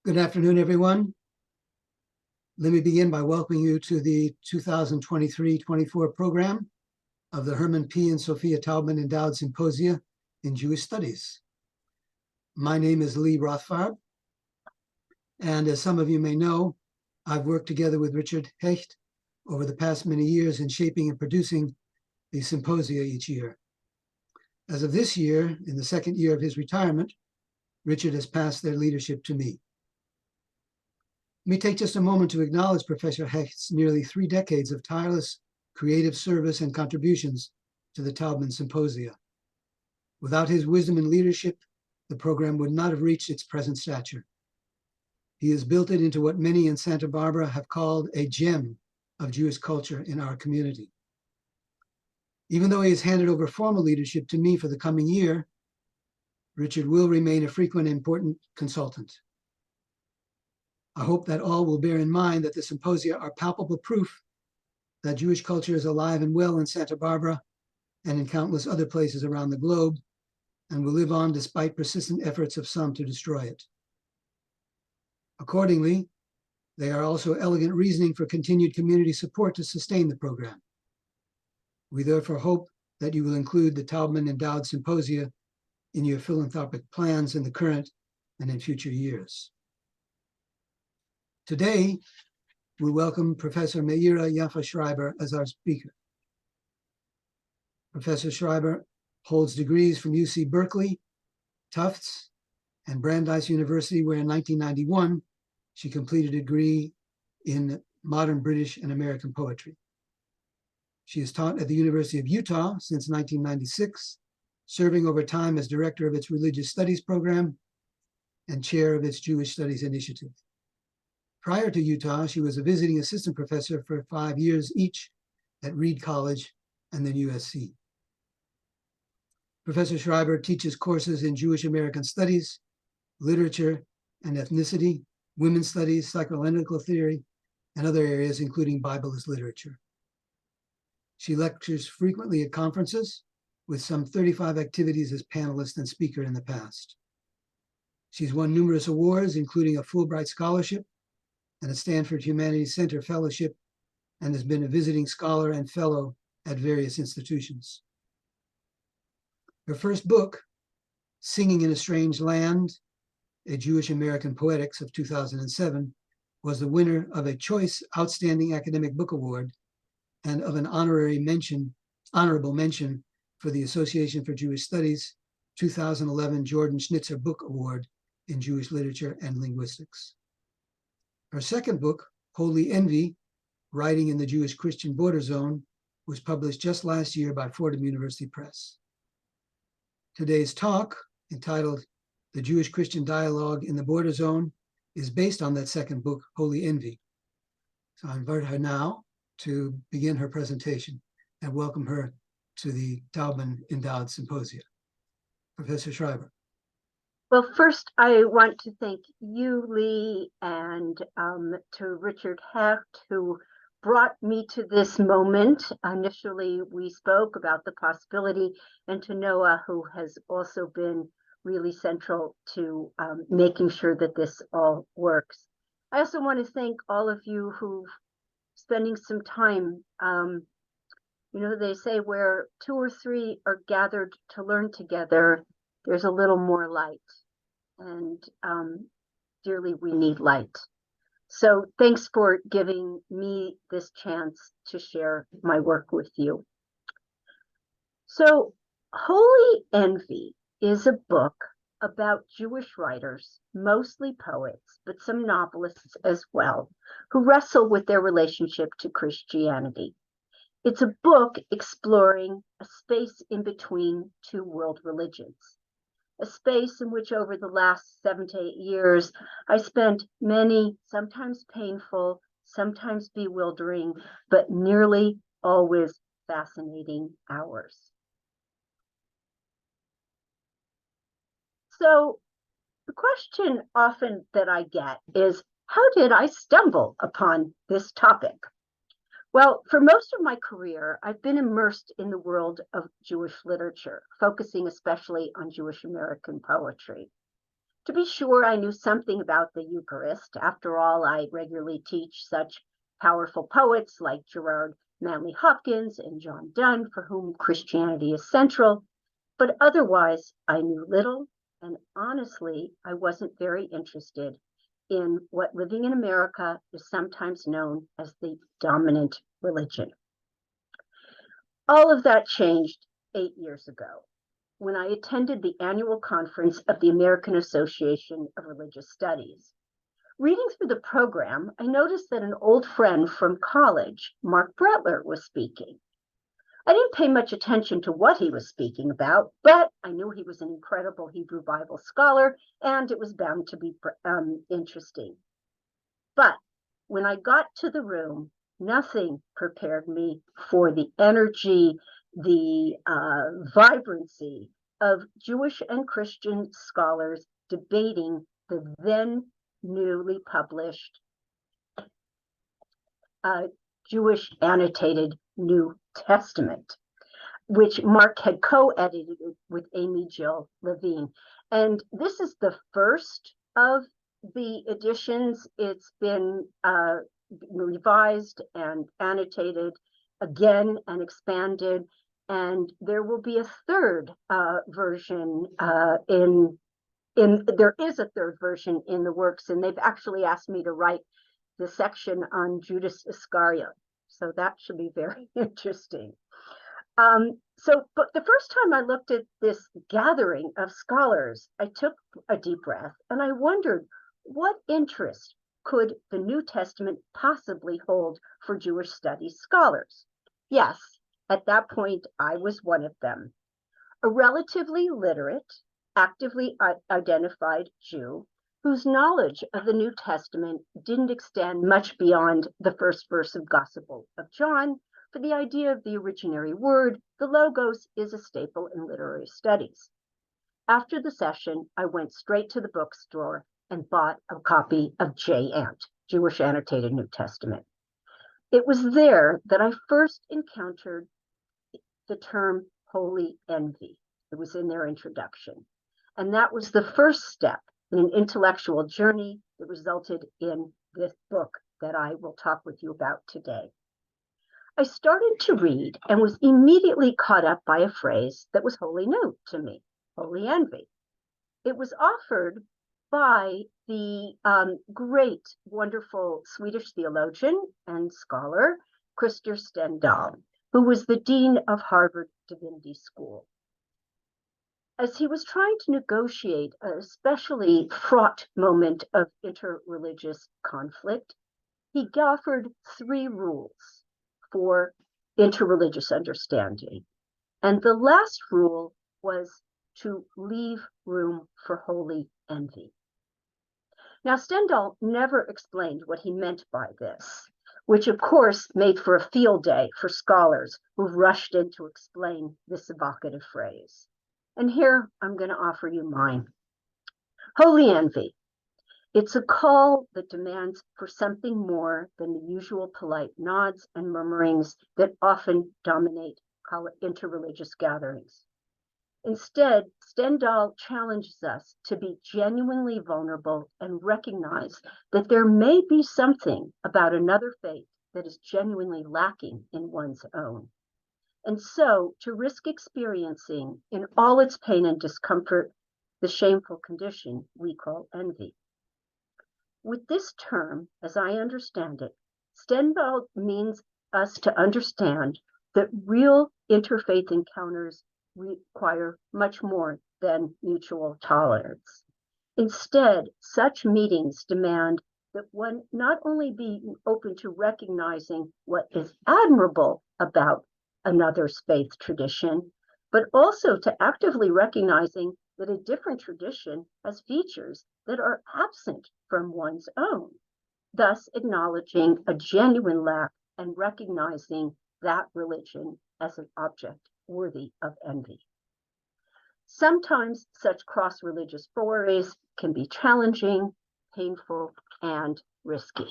Good afternoon, everyone. Let me begin by welcoming you to the 2023-24 program of the Herman P. and Sophia Taubman Endowed Symposia in Jewish Studies. My name is Lee Rothfarb, and as some of you may know, I've worked together with Richard Hecht over the past many years in shaping and producing the symposia each year. As of this year, in the second year of his retirement, Richard has passed their leadership to me. Let me take just a moment to acknowledge Professor Hecht's nearly 3 decades of tireless creative service and contributions to the Taubman Symposia. Without his wisdom and leadership, the program would not have reached its present stature. He has built it into what many in Santa Barbara have called a gem of Jewish culture in our community. Even though he has handed over formal leadership to me for the coming year, Richard will remain a frequent and important consultant. I hope that all will bear in mind that the symposia are palpable proof that Jewish culture is alive and well in Santa Barbara and in countless other places around the globe, and will live on despite persistent efforts of some to destroy it. Accordingly, they are also elegant reasoning for continued community support to sustain the program. We therefore hope that you will include the Taubman Endowed Symposia in your philanthropic plans in the current and in future years. Today, we welcome Professor Maeera Yaffa Shreiber as our speaker. Professor Shreiber holds degrees from UC Berkeley, Tufts, and Brandeis University, where in 1991, she completed a degree in modern British and American poetry. She has taught at the University of Utah since 1996, serving over time as director of its Religious Studies program and chair of its Jewish Studies Initiative. Prior to Utah, she was a visiting assistant professor for 5 years each at Reed College and then USC. Professor Shreiber teaches courses in Jewish American Studies, literature and ethnicity, women's studies, psychoanalytical theory, and other areas, including Bible as literature. She lectures frequently at conferences, with some 35 activities as panelist and speaker in the past. She's won numerous awards, including a Fulbright Scholarship and a Stanford Humanities Center Fellowship, and has been a visiting scholar and fellow at various institutions. Her first book, Singing in a Strange Land, A Jewish American Poetics of 2007, was the winner of a Choice Outstanding Academic Book Award and of an honorable mention for the Association for Jewish Studies 2011 Jordan Schnitzer Book Award in Jewish Literature and Linguistics. Her second book, Holy Envy, Writing in the Jewish Christian Borderzone, was published just last year by Fordham University Press. Today's talk, entitled The Jewish Christian Dialogue in the Borderzone, is based on that second book, Holy Envy. So I invite her now to begin her presentation and welcome her to the Taubman Endowed Symposia. Professor Shreiber. Well, first, I want to thank you, Lee, and to Richard Hecht, who brought me to this moment. Initially, we spoke about the possibility, and to Noah, who has also been really central to making sure that this all works. I also want to thank all of you who spending some time. You know, they say where 2 or 3 are gathered to learn together, there's a little more light. And dearly, we need light. So thanks for giving me this chance to share my work with you. So Holy Envy is a book about Jewish writers, mostly poets, but some novelists as well, who wrestle with their relationship to Christianity. It's a book exploring a space in between 2 world religions, a space in which over the last 7 to 8 years, I spent many, sometimes painful, sometimes bewildering, but nearly always fascinating hours. So the question often that I get is, how did I stumble upon this topic? Well, for most of my career, I've been immersed in the world of Jewish literature, focusing especially on Jewish American poetry. To be sure, I knew something about the Eucharist. After all, I regularly teach such powerful poets like Gerard Manley Hopkins and John Donne, for whom Christianity is central. But otherwise, I knew little, and honestly, I wasn't very interested in what living in America is sometimes known as the dominant religion. All of that changed 8 years ago when I attended the annual conference of the American Association of Religious Studies. Reading through the program, I noticed that an old friend from college, Mark Brettler, was speaking. I didn't pay much attention to what he was speaking about, but I knew he was an incredible Hebrew Bible scholar, and it was bound to be interesting. But when I got to the room, nothing prepared me for the energy, the vibrancy of Jewish and Christian scholars debating the then newly published Jewish annotated New Testament, which Mark had co-edited with Amy Jill Levine. And this is the first of the editions. It's been revised and annotated again and expanded. And there will be a third version there is a third version in the works, and they've actually asked me to write the section on Judas Iscariot. So that should be very interesting. But the first time I looked at this gathering of scholars, I took a deep breath and I wondered, what interest could the New Testament possibly hold for Jewish studies scholars? Yes, at that point, I was one of them. A relatively literate, actively identified Jew whose knowledge of the New Testament didn't extend much beyond the first verse of Gospel of John. For the idea of the originary word, the logos, is a staple in literary studies. After the session, I went straight to the bookstore and bought a copy of J. Ant, Jewish Annotated New Testament. It was there that I first encountered the term holy envy. It was in their introduction. And that was the first step in an intellectual journey that resulted in this book that I will talk with you about today. I started to read and was immediately caught up by a phrase that was wholly new to me, holy envy. It was offered by the great, wonderful Swedish theologian and scholar, Krister Stendahl, who was the dean of Harvard Divinity School. As he was trying to negotiate an especially fraught moment of interreligious conflict, he offered 3 rules for interreligious understanding. And the last rule was to leave room for holy envy. Now, Stendahl never explained what he meant by this, which of course made for a field day for scholars who rushed in to explain this evocative phrase. And here I'm going to offer you mine. Holy envy. It's a call that demands for something more than the usual polite nods and murmurings that often dominate interreligious gatherings. Instead, Stendahl challenges us to be genuinely vulnerable and recognize that there may be something about another faith that is genuinely lacking in one's own. And so to risk experiencing in all its pain and discomfort the shameful condition we call envy. With this term, as I understand it, Stendahl means us to understand that real interfaith encounters require much more than mutual tolerance. Instead, such meetings demand that one not only be open to recognizing what is admirable about another's faith tradition, but also to actively recognizing that a different tradition has features that are absent from one's own, thus acknowledging a genuine lack and recognizing that religion as an object worthy of envy. Sometimes such cross-religious forays can be challenging, painful, and risky.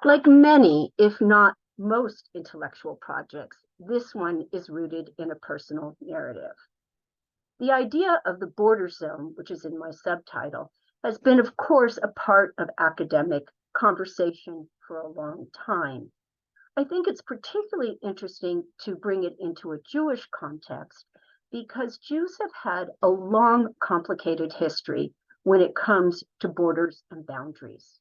Like many, if not most intellectual projects, this one is rooted in a personal narrative. The idea of the border zone, which is in my subtitle, has been, of course, a part of academic conversation for a long time. I think it's particularly interesting to bring it into a Jewish context because Jews have had a long, complicated history when it comes to borders and boundaries.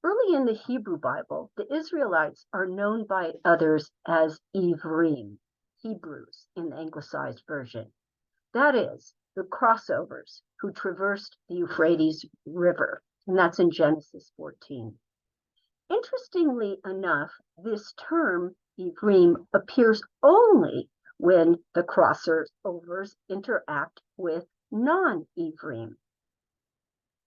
Early in the Hebrew Bible, the Israelites are known by others as Ivrim, Hebrews in the anglicized version. That is, the crossovers who traversed the Euphrates River, and that's in Genesis 14. Interestingly enough, this term, Ivrim, appears only when the crossovers interact with non-Ivrim.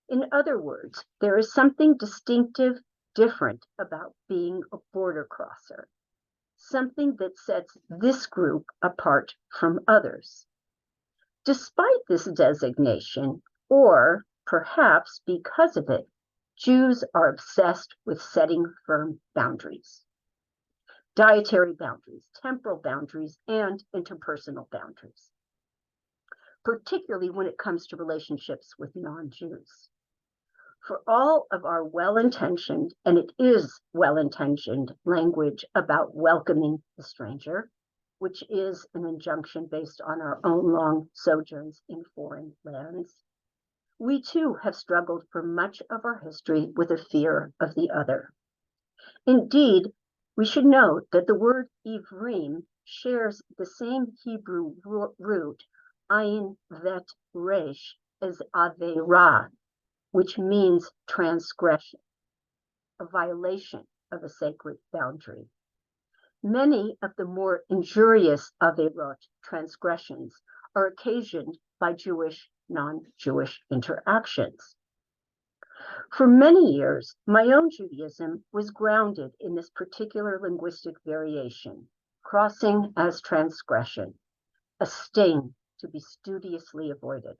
In other words, there is something distinctive, different about being a border crosser, something that sets this group apart from others. Despite this designation, or perhaps because of it, Jews are obsessed with setting firm boundaries, dietary boundaries, temporal boundaries, and interpersonal boundaries, particularly when it comes to relationships with non-Jews. For all of our well-intentioned, and it is well-intentioned, language about welcoming the stranger, which is an injunction based on our own long sojourns in foreign lands, we too have struggled for much of our history with a fear of the other. Indeed, we should note that the word Ivrim shares the same Hebrew root, ayin vet resh, as aveira, which means transgression, a violation of a sacred boundary. Many of the more injurious averot, transgressions, are occasioned by Jewish, non-Jewish interactions. For many years, my own Judaism was grounded in this particular linguistic variation, crossing as transgression, a stain to be studiously avoided.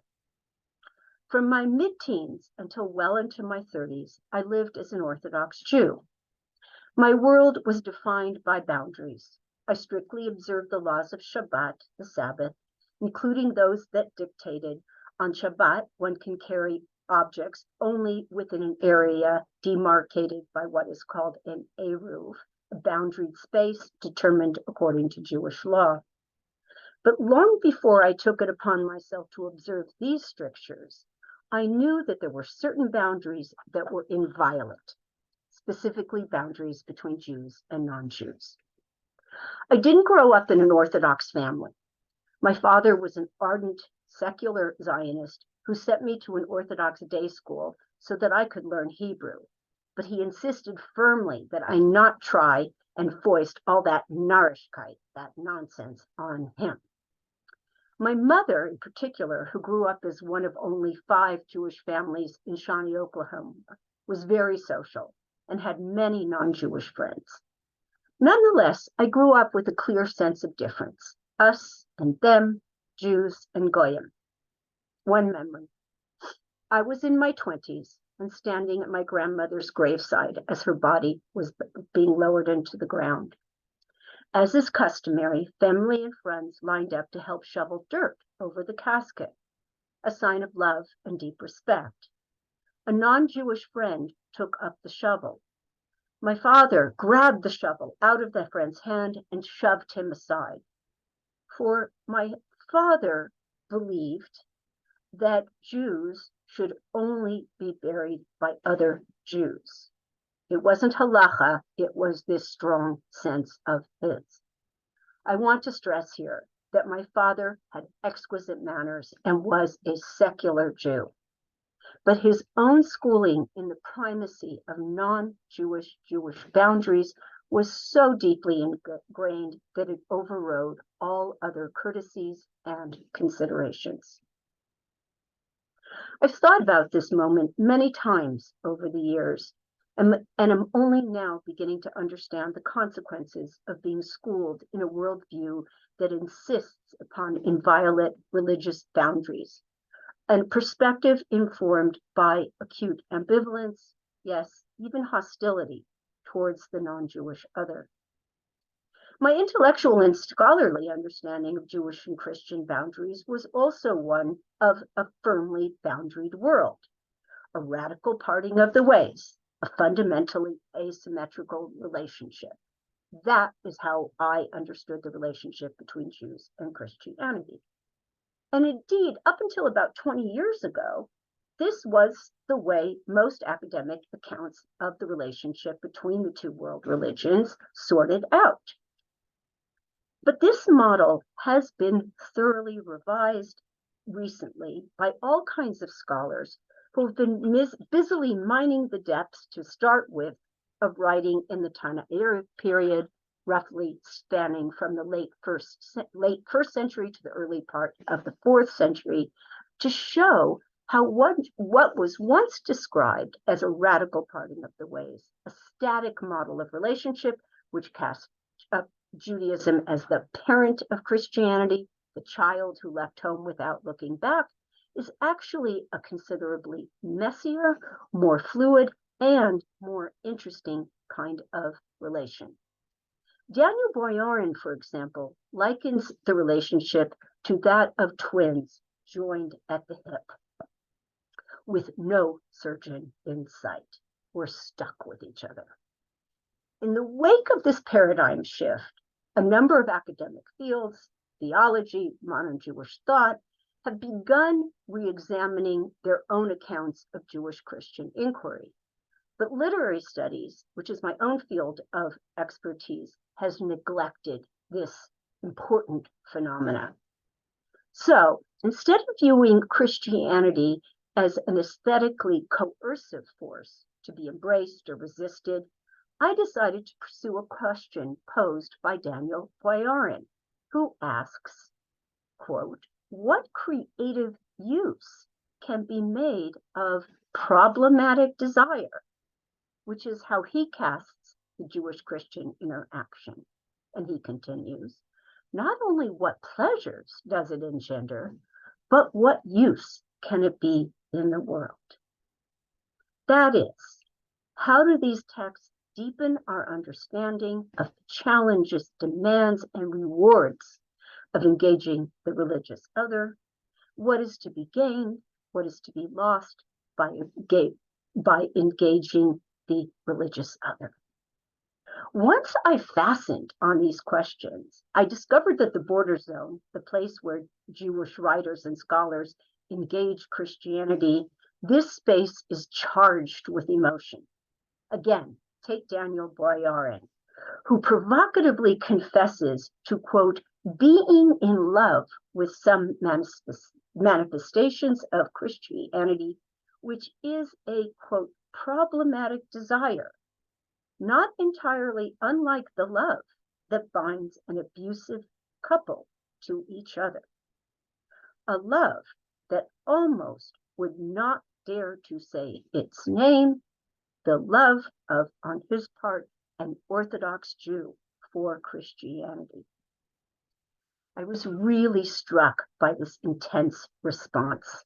From my mid-teens until well into my 30s, I lived as an Orthodox Jew. My world was defined by boundaries. I strictly observed the laws of Shabbat, the Sabbath, including those that dictated on Shabbat one can carry objects only within an area demarcated by what is called an eruv, a boundaried space determined according to Jewish law. But long before I took it upon myself to observe these strictures, I knew that there were certain boundaries that were inviolate, specifically boundaries between Jews and non-Jews. I didn't grow up in an Orthodox family. My father was an ardent secular Zionist who sent me to an Orthodox day school so that I could learn Hebrew, but he insisted firmly that I not try and foist all that narishkeit, that nonsense, on him. My mother, in particular, who grew up as one of only 5 Jewish families in Shawnee, Oklahoma, was very social and had many non-Jewish friends. Nonetheless, I grew up with a clear sense of difference, us and them, Jews and Goyim. One memory. I was in my 20s and standing at my grandmother's graveside as her body was being lowered into the ground. As is customary, family and friends lined up to help shovel dirt over the casket, a sign of love and deep respect. A non-Jewish friend took up the shovel. My father grabbed the shovel out of the friend's hand and shoved him aside. For my father believed that Jews should only be buried by other Jews. It wasn't halacha, it was this strong sense of his. I want to stress here that my father had exquisite manners and was a secular Jew. But his own schooling in the primacy of non-Jewish Jewish boundaries was so deeply ingrained that it overrode all other courtesies and considerations. I've thought about this moment many times over the years, and am only now beginning to understand the consequences of being schooled in a worldview that insists upon inviolate religious boundaries, and perspective informed by acute ambivalence, yes, even hostility towards the non-Jewish other. My intellectual and scholarly understanding of Jewish and Christian boundaries was also one of a firmly boundaried world, a radical parting of the ways, a fundamentally asymmetrical relationship. That is how I understood the relationship between Jews and Christianity. And indeed, up until about 20 years ago, this was the way most academic accounts of the relationship between the two world religions sorted out. But this model has been thoroughly revised recently by all kinds of scholars who have been busily mining the depths to start with of writing in the Tanaira period, roughly spanning from the late first century to the early part of the 4th century, to show how what was once described as a radical parting of the ways, a static model of relationship which cast Judaism as the parent of Christianity, the child who left home without looking back, is actually a considerably messier, more fluid, and more interesting kind of relation. Daniel Boyarin, for example, likens the relationship to that of twins joined at the hip, with no surgeon in sight, or stuck with each other. In the wake of this paradigm shift, a number of academic fields, theology, modern Jewish thought, have begun re-examining their own accounts of Jewish-Christian inquiry. But literary studies, which is my own field of expertise, has neglected this important phenomena. So instead of viewing Christianity as an aesthetically coercive force to be embraced or resisted, I decided to pursue a question posed by Daniel Boyarin, who asks, quote, what creative use can be made of problematic desire, which is how he casts the Jewish-Christian interaction. And he continues, not only what pleasures does it engender, but what use can it be in the world? That is, how do these texts deepen our understanding of the challenges, demands, and rewards of engaging the religious other? What is to be gained? What is to be lost by engaging the religious other? Once I fastened on these questions, I discovered that the Borderzone, the place where Jewish writers and scholars engage Christianity, this space is charged with emotion. Again, take Daniel Boyarin, who provocatively confesses to, quote, being in love with some manifestations of Christianity, which is a, quote, problematic desire, not entirely unlike the love that binds an abusive couple to each other. A love that almost would not dare to say its name, the love of, on his part, an Orthodox Jew for Christianity. I was really struck by this intense response.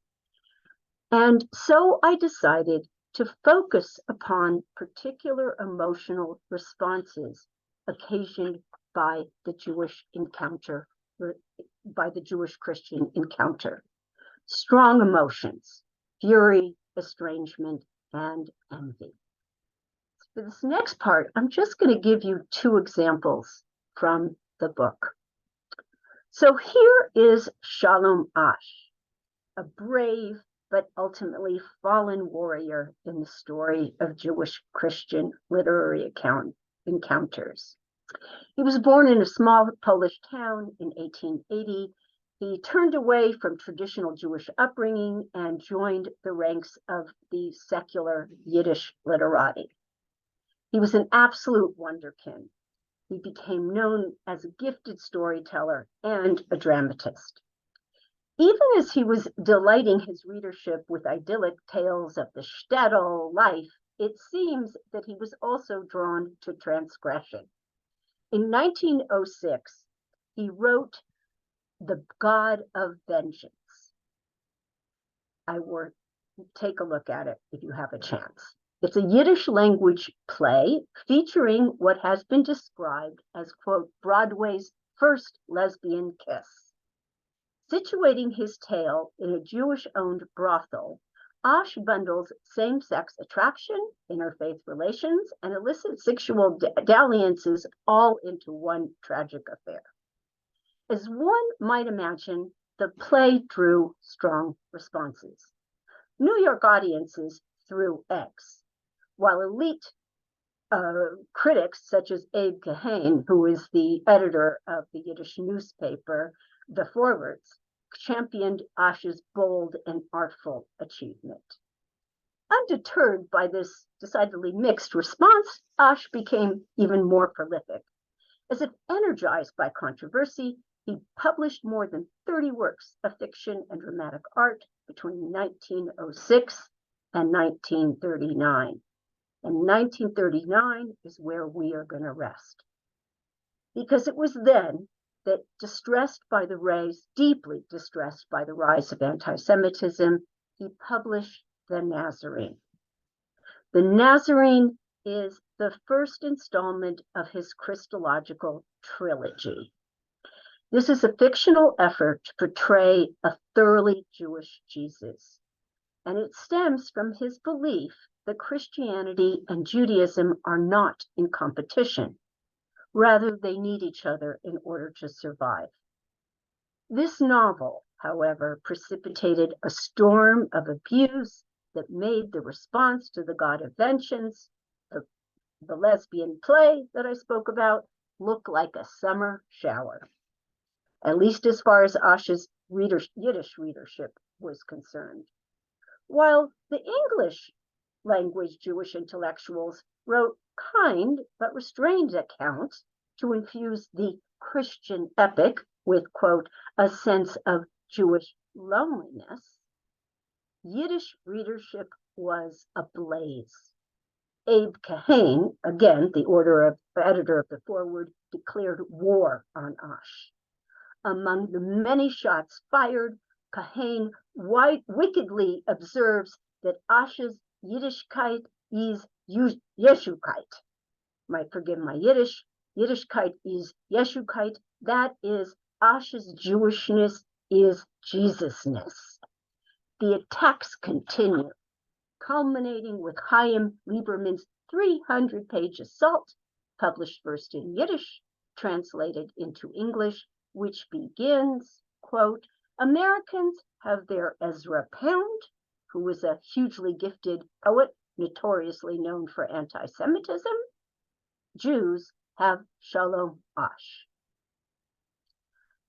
And so I decided to focus upon particular emotional responses occasioned by the Jewish encounter, by the Jewish-Christian encounter. Strong emotions, fury, estrangement, and envy. For this next part, I'm just going to give you 2 examples from the book. So here is Shalom Ash, a brave but ultimately fallen warrior in the story of Jewish-Christian literary encounters. He was born in a small Polish town in 1880. He turned away from traditional Jewish upbringing and joined the ranks of the secular Yiddish literati. He was an absolute wonderkin. He became known as a gifted storyteller and a dramatist. Even as he was delighting his readership with idyllic tales of the shtetl life, it seems that he was also drawn to transgression. In 1906, he wrote The God of Vengeance. Take a look at it if you have a chance. It's a Yiddish language play featuring what has been described as, quote, Broadway's first lesbian kiss. Situating his tale in a Jewish-owned brothel, Osh bundles same-sex attraction, interfaith relations, and illicit sexual dalliances all into one tragic affair. As one might imagine, the play drew strong responses. New York audiences threw eggs, while elite critics such as Abe Kahane, who is the editor of the Yiddish newspaper, The Forwards, championed Osh's bold and artful achievement. Undeterred by this decidedly mixed response, Osh became even more prolific. As if energized by controversy, he published more than 30 works of fiction and dramatic art between 1906 and 1939. And 1939 is where we are going to rest. Because it was then that, deeply distressed by the rise of anti-Semitism, he published The Nazarene. The Nazarene is the first installment of his Christological trilogy. This is a fictional effort to portray a thoroughly Jewish Jesus, and it stems from his belief that Christianity and Judaism are not in competition. Rather, they need each other in order to survive. This novel, however, precipitated a storm of abuse that made the response to the God of Vengeance, the lesbian play that I spoke about, look like a summer shower, at least as far as Osh's Yiddish readership was concerned. While the English language Jewish intellectuals wrote kind but restrained accounts to infuse the Christian epic with, quote, a sense of Jewish loneliness, Yiddish readership was ablaze. Abe Kahane, again the editor of the Forward, declared war on Osh. Among the many shots fired, Kahane wickedly observes that Osh's Yiddishkeit is Yeshukkeit. Might forgive my Yiddish. Yiddishkeit is Yeshukkeit. That is, Osh's Jewishness is Jesusness. The attacks continue, culminating with Chaim Lieberman's 300-page assault, published first in Yiddish, translated into English, which begins, quote, Americans have their Ezra Pound, who was a hugely gifted poet, notoriously known for anti-Semitism. Jews have Shalom Osh.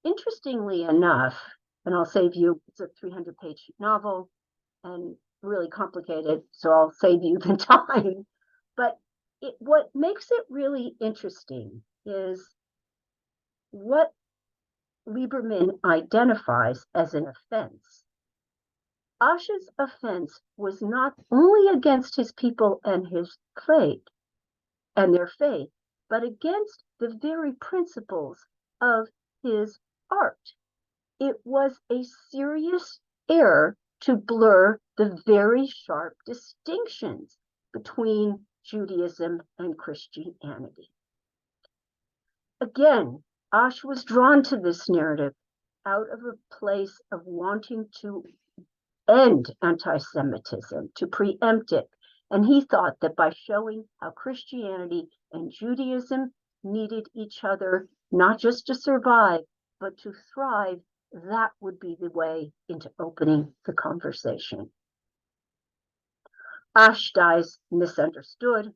Interestingly enough, and I'll save you, it's a 300-page novel and really complicated, so I'll save you the time. But what makes it really interesting is what Lieberman identifies as an offense. Osh's offense was not only against his people and his faith and their faith, but against the very principles of his art. It was a serious error to blur the very sharp distinctions between Judaism and Christianity. Again, Osh was drawn to this narrative out of a place of wanting to end anti-Semitism, to preempt it. And he thought that by showing how Christianity and Judaism needed each other, not just to survive, but to thrive, that would be the way into opening the conversation. Osh dies misunderstood,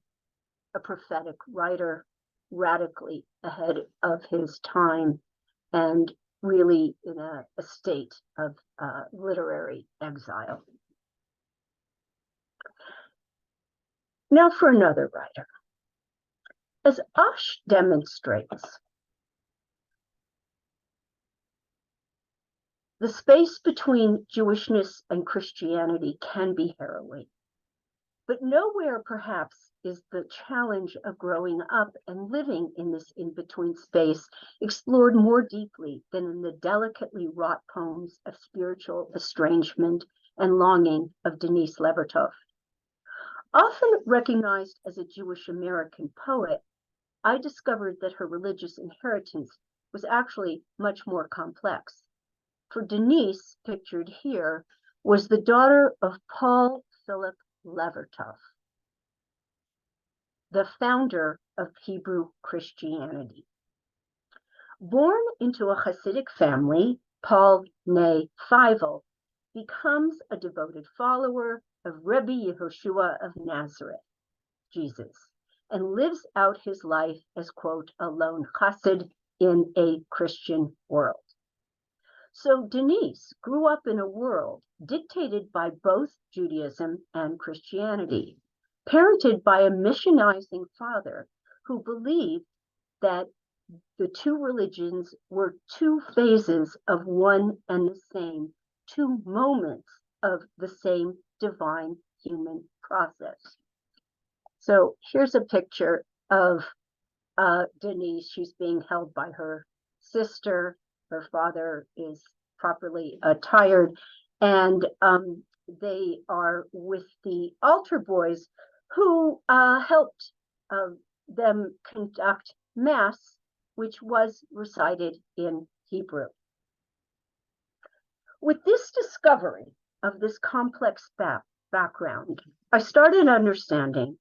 a prophetic writer, radically ahead of his time, and really in a state of literary exile. Now for another writer. As Osh demonstrates, the space between Jewishness and Christianity can be harrowing, but nowhere perhaps is the challenge of growing up and living in this in-between space explored more deeply than in the delicately wrought poems of spiritual estrangement and longing of Denise Levertov. Often recognized as a Jewish American poet, I discovered that her religious inheritance was actually much more complex. For Denise, pictured here, was the daughter of Paul Philip Levertov, the founder of Hebrew Christianity. Born into a Hasidic family, Paul (née Feivel) becomes a devoted follower of Rebbe Yehoshua of Nazareth, Jesus, and lives out his life as, quote, a lone Hasid in a Christian world. So Denise grew up in a world dictated by both Judaism and Christianity, parented by a missionizing father who believed that the two religions were two phases of one and the same, two moments of the same divine human process. So here's a picture of Denise. She's being held by her sister. Her father is properly attired, and they are with the altar boys who helped them conduct Mass, which was recited in Hebrew. With this discovery of this complex background, I started understanding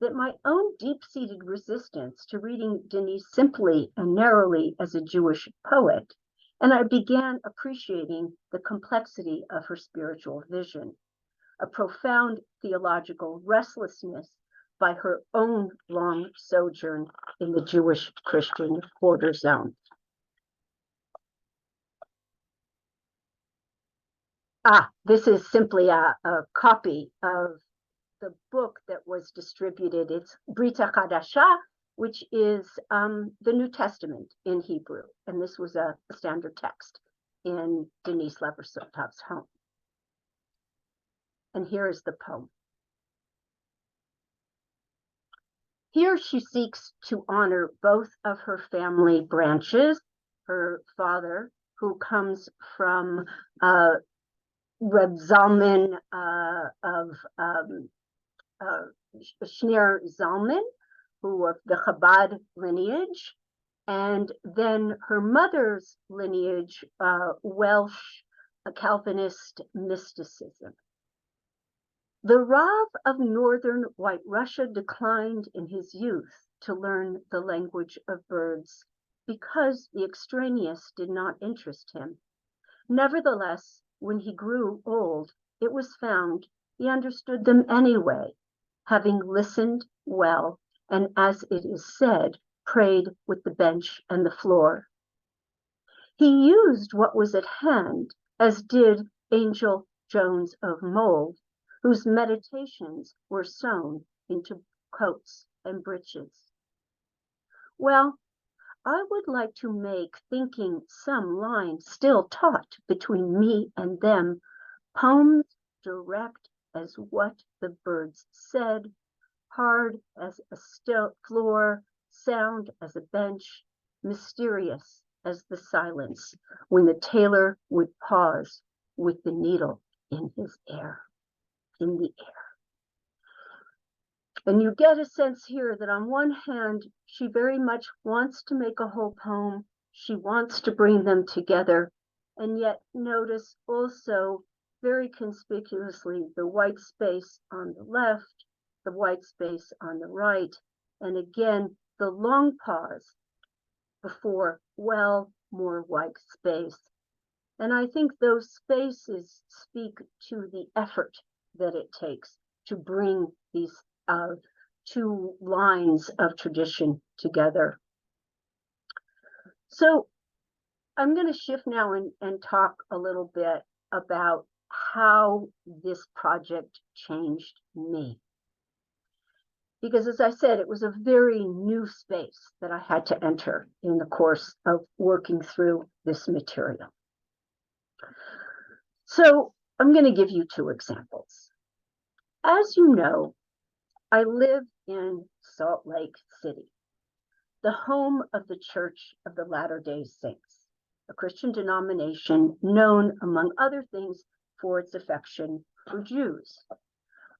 that my own deep-seated resistance to reading Denise simply and narrowly as a Jewish poet, and I began appreciating the complexity of her spiritual vision, a profound theological restlessness by her own long sojourn in the Jewish Christian Borderzone. This is simply a copy of the book that was distributed. It's Brit Hadasha, which is the New Testament in Hebrew. And this was a standard text in Denise Levertov's home. And here is the poem. Here she seeks to honor both of her family branches, her father, who comes from Reb Zalman of Shneur Zalman, who of the Chabad lineage, and then her mother's lineage, Welsh Calvinist mysticism. The Rav of northern White Russia declined in his youth to learn the language of birds because the extraneous did not interest him. Nevertheless, when he grew old, it was found he understood them anyway, having listened well, and as it is said, prayed with the bench and the floor. He used what was at hand, as did Angel Jones of Mold, whose meditations were sewn into coats and breeches. Well, I would like to make thinking some line still taught between me and them, poems direct as what the birds said, hard as a still floor, sound as a bench, mysterious as the silence when the tailor would pause with the needle in the air. And you get a sense here that on one hand, she very much wants to make a whole poem. She wants to bring them together. And yet notice also very conspicuously the white space on the left, the white space on the right, and again, the long pause before more white space. And I think those spaces speak to the effort that it takes to bring these two lines of tradition together. So I'm going to shift now and talk a little bit about how this project changed me. Because as I said, it was a very new space that I had to enter in the course of working through this material. So I'm going to give you two examples. As you know, I live in Salt Lake City, the home of the Church of the Latter-day Saints, a Christian denomination known, among other things, for its affection for Jews.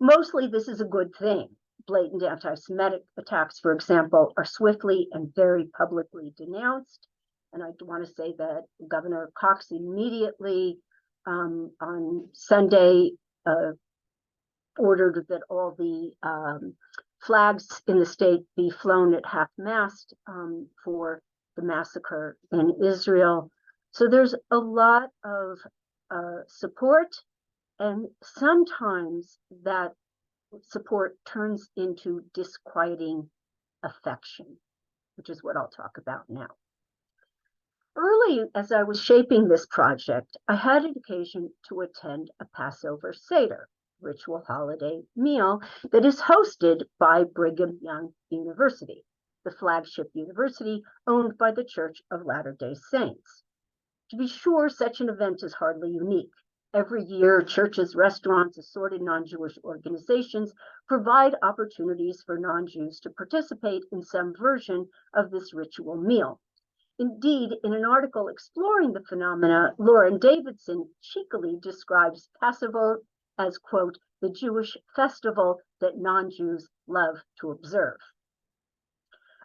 Mostly this is a good thing. Blatant anti-Semitic attacks, for example, are swiftly and very publicly denounced. And I want to say that Governor Cox immediately on Sunday ordered that all the flags in the state be flown at half-mast for the massacre in Israel. So there's a lot of support, and sometimes that support turns into disquieting affection, which is what I'll talk about now. Early as I was shaping this project, I had an occasion to attend a Passover Seder, ritual holiday meal that is hosted by Brigham Young University, the flagship university owned by the Church of Latter-day Saints. To be sure, such an event is hardly unique. Every year, churches, restaurants, assorted non-Jewish organizations provide opportunities for non-Jews to participate in some version of this ritual meal. Indeed, in an article exploring the phenomena, Lauren Davidson cheekily describes Passover as, quote, the Jewish festival that non-Jews love to observe.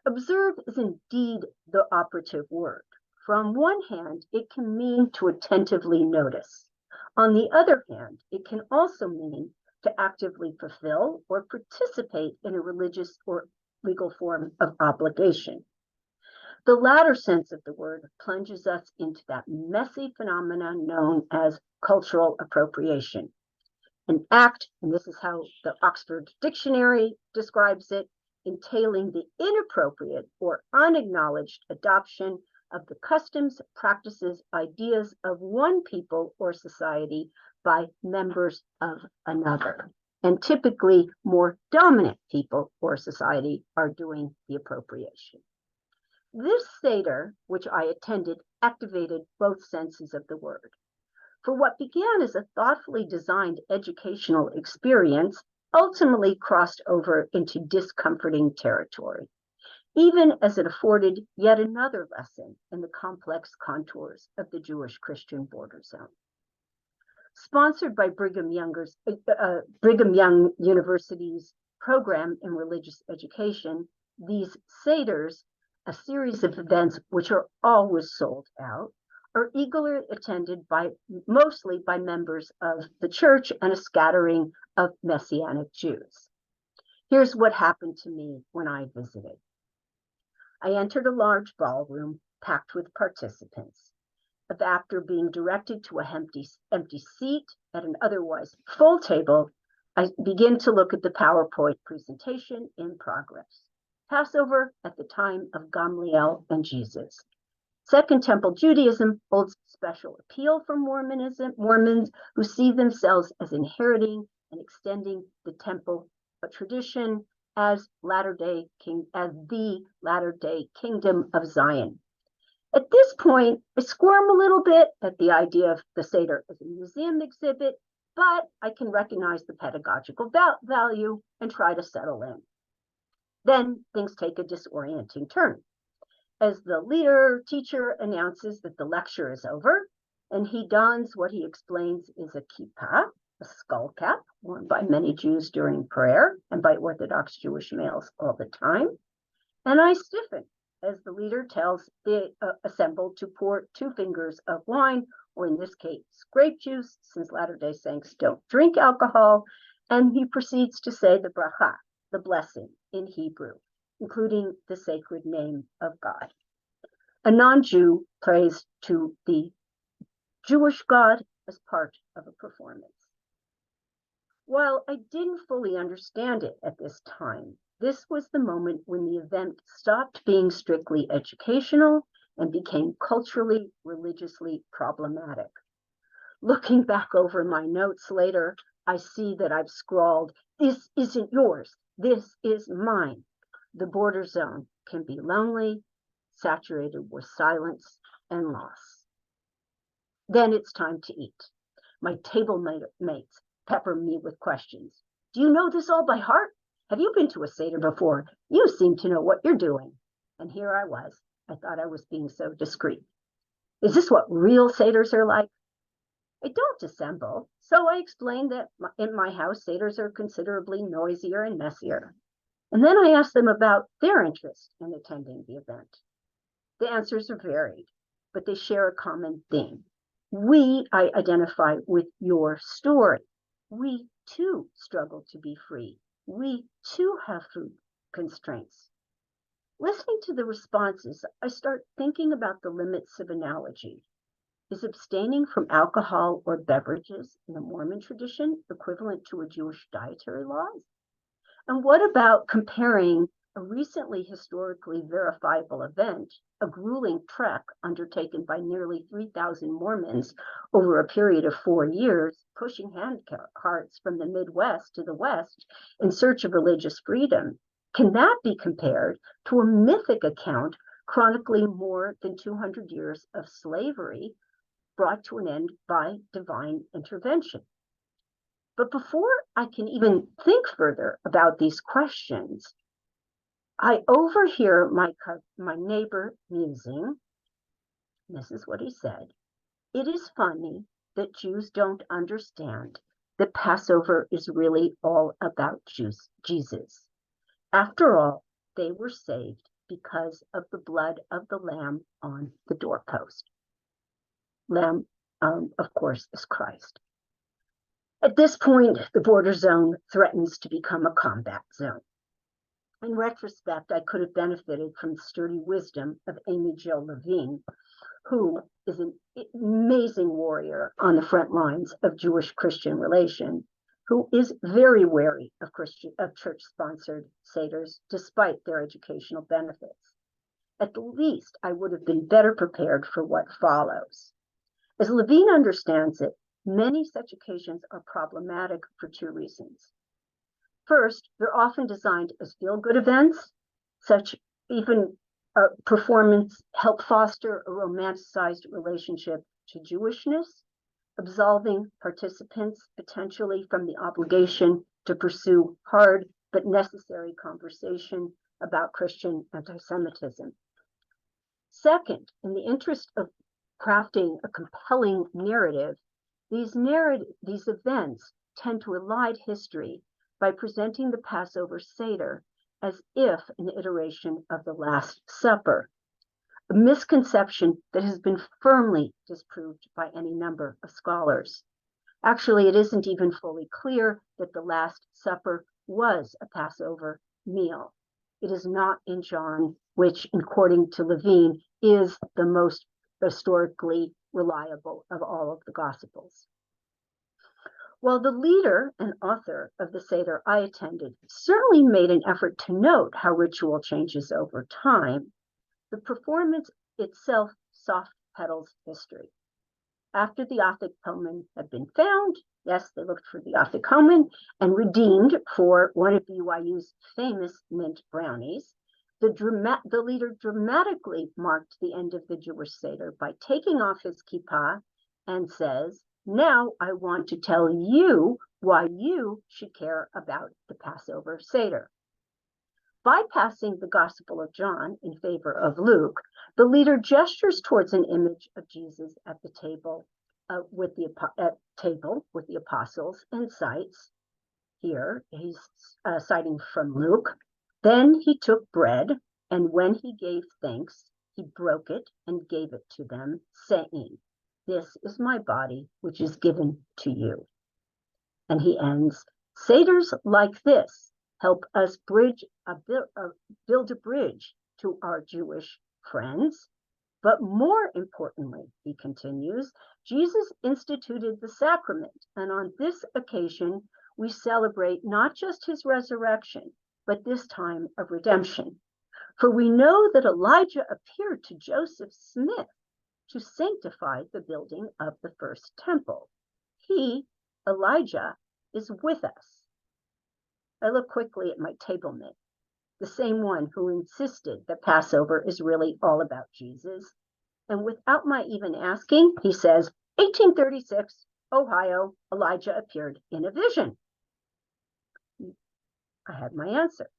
Observe is indeed the operative word. From one hand, it can mean to attentively notice. On the other hand, it can also mean to actively fulfill or participate in a religious or legal form of obligation. The latter sense of the word plunges us into that messy phenomenon known as cultural appropriation. An act, and this is how the Oxford Dictionary describes it, entailing the inappropriate or unacknowledged adoption of the customs, practices, ideas of one people or society by members of another. And typically, more dominant people or society are doing the appropriation. This Seder, which I attended, activated both senses of the word. For what began as a thoughtfully designed educational experience ultimately crossed over into discomforting territory, even as it afforded yet another lesson in the complex contours of the Jewish-Christian border zone. Sponsored by Brigham Young University's program in religious education, these Seders, a series of events which are always sold out, are eagerly attended mostly by members of the church and a scattering of Messianic Jews. Here's what happened to me when I visited. I entered a large ballroom packed with participants. After being directed to an empty seat at an otherwise full table, I begin to look at the PowerPoint presentation in progress. Passover at the time of Gamliel and Jesus. Second Temple Judaism holds special appeal for Mormons who see themselves as inheriting and extending the temple tradition as the Latter-day Kingdom of Zion. At this point, I squirm a little bit at the idea of the Seder as a museum exhibit, but I can recognize the pedagogical value and try to settle in. Then things take a disorienting turn as the teacher announces that the lecture is over, and he dons what he explains is a kippah, a skull cap worn by many Jews during prayer and by Orthodox Jewish males all the time. And I stiffen as the leader tells the assembled to pour 2 fingers of wine, or in this case, grape juice, since Latter-day Saints don't drink alcohol, and he proceeds to say the bracha, the blessing in Hebrew, including the sacred name of God. A non-Jew prays to the Jewish God as part of a performance. While I didn't fully understand it at this time, this was the moment when the event stopped being strictly educational and became culturally, religiously problematic. Looking back over my notes later, I see that I've scrawled, "This isn't yours, this is mine." The border zone can be lonely, saturated with silence and loss. Then it's time to eat. My table mates pepper me with questions. Do you know this all by heart? Have you been to a Seder before? You seem to know what you're doing. And here I was. I thought I was being so discreet. Is this what real Seders are like? I don't dissemble, So I explained that in my house, Seders are considerably noisier and messier. And then I asked them about their interest in attending the event. The answers are varied, but they share a common theme. I identify with your story. We too struggle to be free. We too have food constraints. Listening to the responses, I start thinking about the limits of analogy. Is abstaining from alcohol or beverages in the Mormon tradition equivalent to a Jewish dietary laws? And what about comparing a recently historically verifiable event, a grueling trek undertaken by nearly 3,000 Mormons over a period of 4 years, pushing hand carts from the Midwest to the West in search of religious freedom? Can that be compared to a mythic account chronicling more than 200 years of slavery brought to an end by divine intervention? But before I can even think further about these questions, I overhear my neighbor musing. This is what he said. It is funny that Jews don't understand that Passover is really all about Jesus. After all, they were saved because of the blood of the Lamb on the doorpost. Lamb, of course, is Christ. At this point, the border zone threatens to become a combat zone. In retrospect, I could have benefited from the sturdy wisdom of Amy Jill Levine, who is an amazing warrior on the front lines of Jewish-Christian relation, who is very wary of church-sponsored seders, despite their educational benefits. At the least, I would have been better prepared for what follows. As Levine understands it, many such occasions are problematic for 2 reasons. First, they're often designed as feel-good events, such even performance help foster a romanticized relationship to Jewishness, absolving participants potentially from the obligation to pursue hard but necessary conversation about Christian anti-Semitism. Second, in the interest of crafting a compelling narrative, these events tend to elide history by presenting the Passover Seder as if an iteration of the Last Supper, a misconception that has been firmly disproved by any number of scholars. Actually, it isn't even fully clear that the Last Supper was a Passover meal. It is not in John, which, according to Levine, is the most historically reliable of all of the Gospels. While the leader and author of the Seder I attended certainly made an effort to note how ritual changes over time, the performance itself soft pedals history. After the afikomen had been found, yes, they looked for the afikomen and redeemed for one of BYU's famous mint brownies, the leader dramatically marked the end of the Jewish Seder by taking off his kippah and says, "Now I want to tell you why you should care about the Passover Seder." Bypassing the Gospel of John in favor of Luke, the leader gestures towards an image of Jesus at the table with the apostles and cites, here he's citing from Luke, "Then he took bread, and when he gave thanks, he broke it and gave it to them, saying, 'This is my body, which is given to you.'" And he ends, "Seders like this help us build a bridge to our Jewish friends. But more importantly," he continues, "Jesus instituted the sacrament, and on this occasion, we celebrate not just his resurrection, but this time of redemption. For we know that Elijah appeared to Joseph Smith to sanctify the building of the first temple. He, Elijah, is with us." I look quickly at my table mate, the same one who insisted that Passover is really all about Jesus. And without my even asking, he says, 1836, Ohio, Elijah appeared in a vision. I had my answer.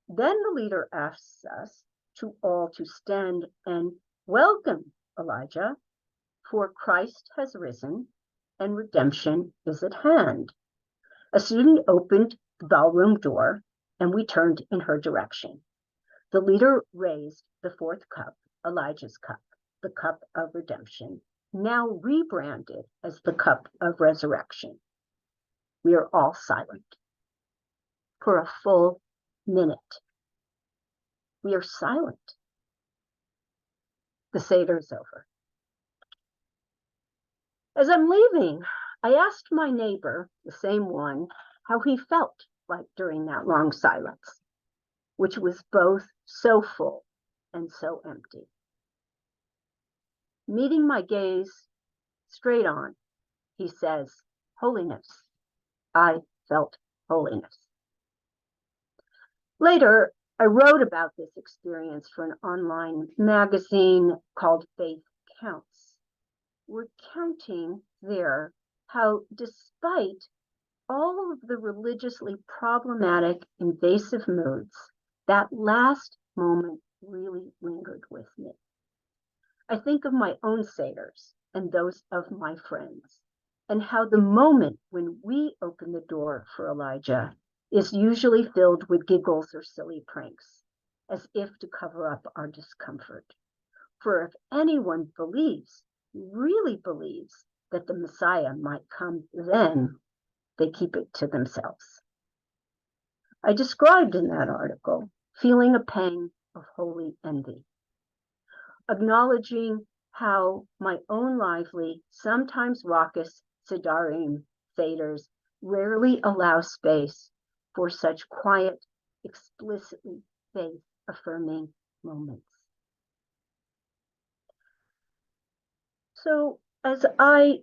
Then the leader asks us all to stand and welcome Elijah, for Christ has risen, and redemption is at hand. A student opened the ballroom door, and we turned in her direction. The leader raised the fourth cup, Elijah's cup, the cup of redemption, now rebranded as the cup of resurrection. We are all silent for a full minute. We are silent. The Seder is over. As I'm leaving, I asked my neighbor, the same one, how he felt like during that long silence, which was both so full and so empty. Meeting my gaze straight on, he says, holiness. I felt holiness. Later, I wrote about this experience for an online magazine called Faith Counts. We're counting there how, despite all of the religiously problematic, invasive moods, that last moment really lingered with me. I think of my own Seders and those of my friends, and how the moment when we open the door for Elijah is usually filled with giggles or silly pranks, as if to cover up our discomfort. For if anyone believes, really believes, that the Messiah might come then, they keep it to themselves. I described in that article feeling a pang of holy envy, acknowledging how my own lively, sometimes raucous Sedarim Seders rarely allow space for such quiet, explicitly faith-affirming moments. So as I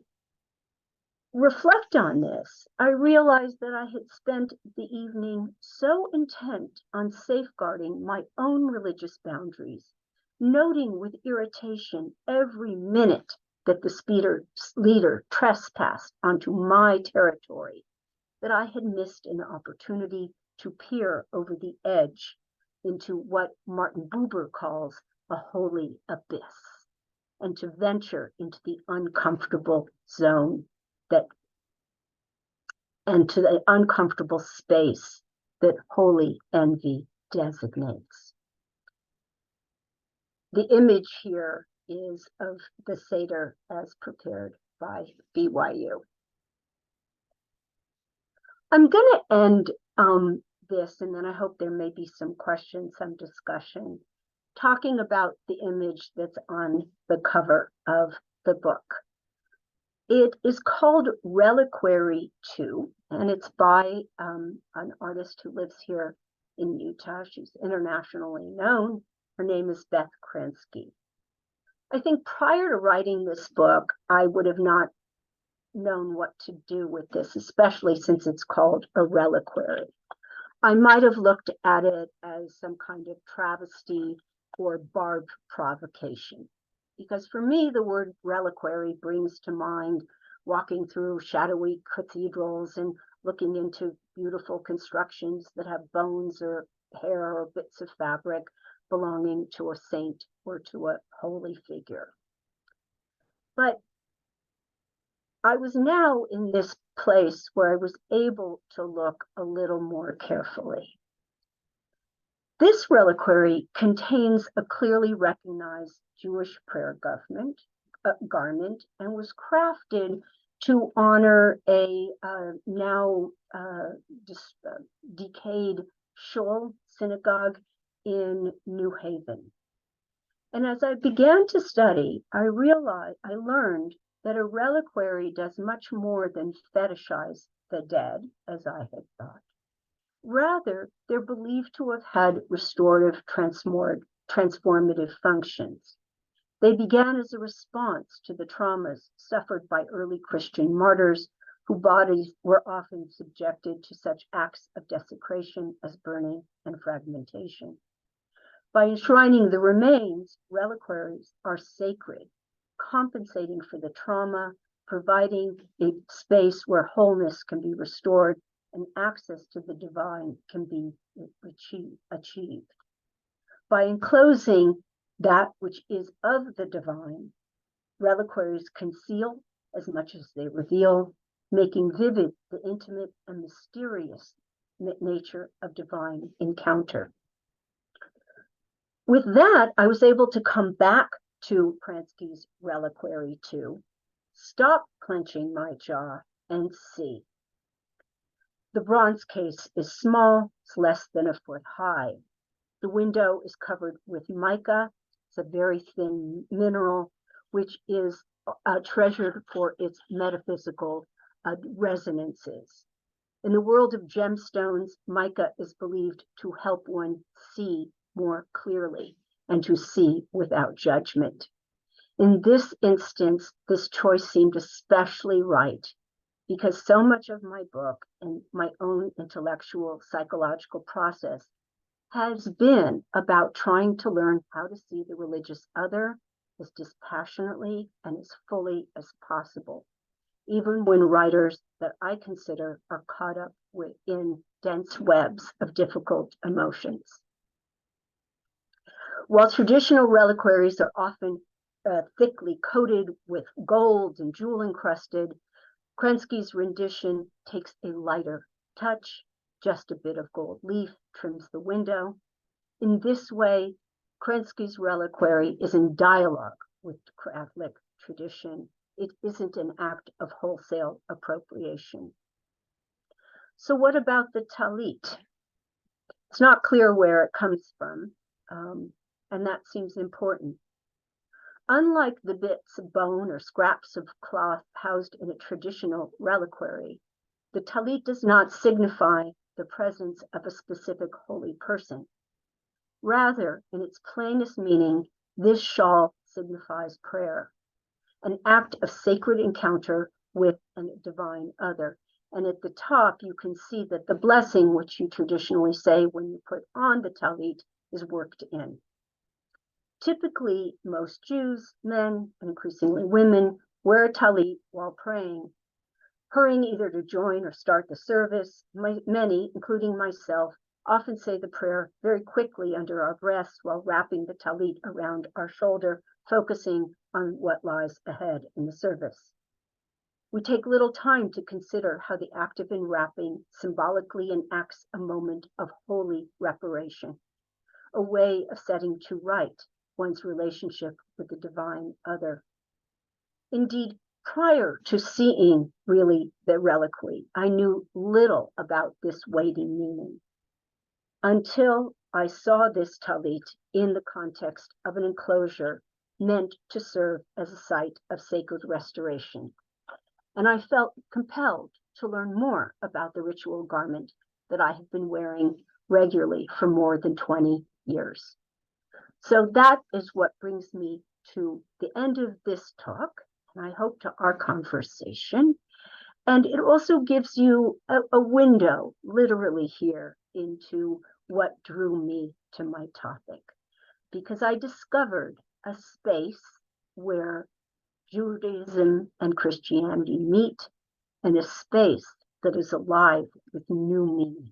reflect on this, I realized that I had spent the evening so intent on safeguarding my own religious boundaries, noting with irritation every minute that the leader trespassed onto my territory, that I had missed an opportunity to peer over the edge into what Martin Buber calls a holy abyss, and to venture into the uncomfortable zone and to the uncomfortable space that holy envy designates. The image here is of the Seder as prepared by BYU. I'm going to end this, and then I hope there may be some questions, some discussion, talking about the image that's on the cover of the book. It is called Reliquary 2, and it's by an artist who lives here in Utah. She's internationally known. Her name is Beth Kransky. I think prior to writing this book, I would have not known what to do with this, especially since it's called a reliquary. I might have looked at it as some kind of travesty or barbed provocation, because for me, the word reliquary brings to mind walking through shadowy cathedrals and looking into beautiful constructions that have bones or hair or bits of fabric belonging to a saint or to a holy figure. But I was now in this place where I was able to look a little more carefully. This reliquary contains a clearly recognized Jewish prayer garment and was crafted to honor a now decayed shul synagogue in New Haven. And as I began to study, I learned that a reliquary does much more than fetishize the dead, as I had thought. Rather, they're believed to have had restorative, transformative functions. They began as a response to the traumas suffered by early Christian martyrs, whose bodies were often subjected to such acts of desecration as burning and fragmentation. By enshrining the remains, reliquaries are sacred, compensating for the trauma, providing a space where wholeness can be restored and access to the divine can be achieved. By enclosing that which is of the divine, reliquaries conceal as much as they reveal, making vivid the intimate and mysterious nature of divine encounter. With that, I was able to come back to Pransky's reliquary to stop clenching my jaw and see. The bronze case is small, it's less than a foot high. The window is covered with mica. It's a very thin mineral, which is treasured for its metaphysical resonances. In the world of gemstones, mica is believed to help one see more clearly and to see without judgment. In this instance, this choice seemed especially right because so much of my book and my own intellectual psychological process has been about trying to learn how to see the religious other as dispassionately and as fully as possible, even when writers that I consider are caught up within dense webs of difficult emotions. While traditional reliquaries are often thickly coated with gold and jewel encrusted, Pransky's rendition takes a lighter touch. Just a bit of gold leaf trims the window. In this way, Pransky's reliquary is in dialogue with Catholic tradition. It isn't an act of wholesale appropriation. So what about the talit? It's not clear where it comes from, and that seems important. Unlike the bits of bone or scraps of cloth housed in a traditional reliquary, the talit does not signify the presence of a specific holy person. Rather, in its plainest meaning, this shawl signifies prayer, an act of sacred encounter with a divine other. And at the top, you can see that the blessing, which you traditionally say when you put on the talit, is worked in. Typically, most Jews, men, and increasingly women, wear a talit while praying, hurrying either to join or start the service. Many, including myself, often say the prayer very quickly under our breaths while wrapping the talit around our shoulder, focusing on what lies ahead in the service. We take little time to consider how the act of enwrapping symbolically enacts a moment of holy reparation, a way of setting to right one's relationship with the divine other. Indeed, prior to seeing really the reliquary, I knew little about this weighty meaning until I saw this talit in the context of an enclosure meant to serve as a site of sacred restoration. And I felt compelled to learn more about the ritual garment that I have been wearing regularly for more than 20 years. So that is what brings me to the end of this talk, and I hope to our conversation. And it also gives you a window, literally here, into what drew me to my topic, because I discovered a space where Judaism and Christianity meet, and a space that is alive with new meaning.